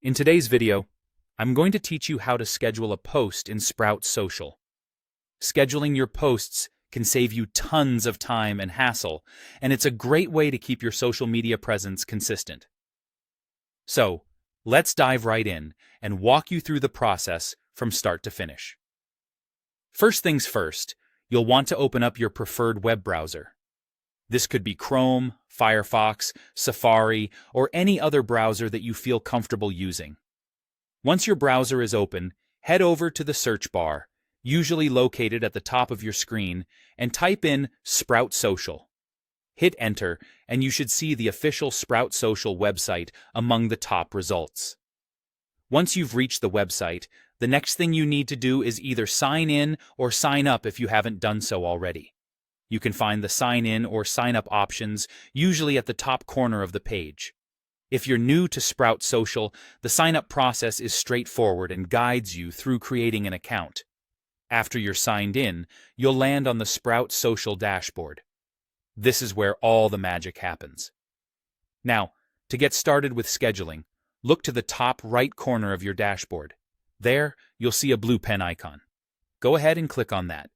In today's video, I'm going to teach you how to schedule a post in Sprout Social. Scheduling your posts can save you tons of time and hassle, and it's a great way to keep your social media presence consistent. So, let's dive right in and walk you through the process from start to finish. First things first, you'll want to open up your preferred web browser. This could be Chrome, Firefox, Safari, or any other browser that you feel comfortable using. Once your browser is open, head over to the search bar, usually located at the top of your screen, and type in Sprout Social. Hit enter, and you should see the official Sprout Social website among the top results. Once you've reached the website, the next thing you need to do is either sign in or sign up if you haven't done so already. You can find the sign in or sign up options usually at the top corner of the page. If you're new to Sprout Social, the sign up process is straightforward and guides you through creating an account. After you're signed in, you'll land on the Sprout Social dashboard. This is where all the magic happens. Now, to get started with scheduling, look to the top right corner of your dashboard. There, you'll see a blue pen icon. Go ahead and click on that.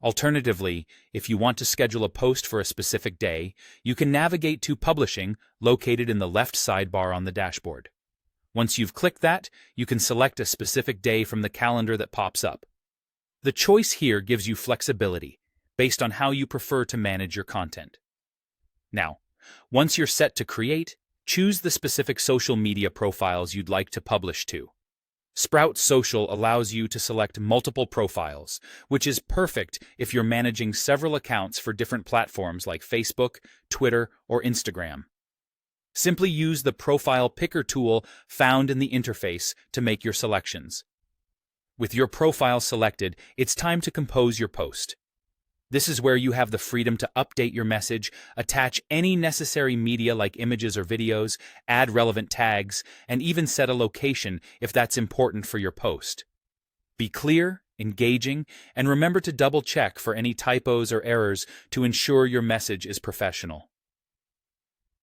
Alternatively, if you want to schedule a post for a specific day, you can navigate to Publishing, located in the left sidebar on the dashboard. Once you've clicked that, you can select a specific day from the calendar that pops up. The choice here gives you flexibility, based on how you prefer to manage your content. Now, once you're set to create, choose the specific social media profiles you'd like to publish to. Sprout Social allows you to select multiple profiles, which is perfect if you're managing several accounts for different platforms like Facebook, Twitter, or Instagram. Simply use the Profile Picker tool found in the interface to make your selections. With your profile selected, it's time to compose your post. This is where you have the freedom to update your message, attach any necessary media like images or videos, add relevant tags, and even set a location if that's important for your post. Be clear, engaging, and remember to double-check for any typos or errors to ensure your message is professional.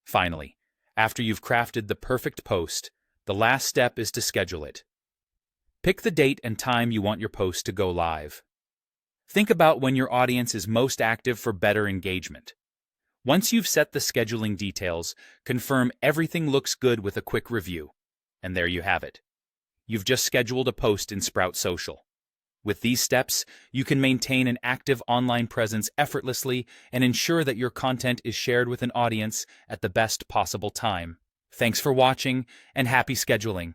Finally, after you've crafted the perfect post, the last step is to schedule it. Pick the date and time you want your post to go live. Think about when your audience is most active for better engagement. Once you've set the scheduling details, confirm everything looks good with a quick review. And there you have it. You've just scheduled a post in Sprout Social. With these steps, you can maintain an active online presence effortlessly and ensure that your content is shared with an audience at the best possible time. Thanks for watching, and happy scheduling!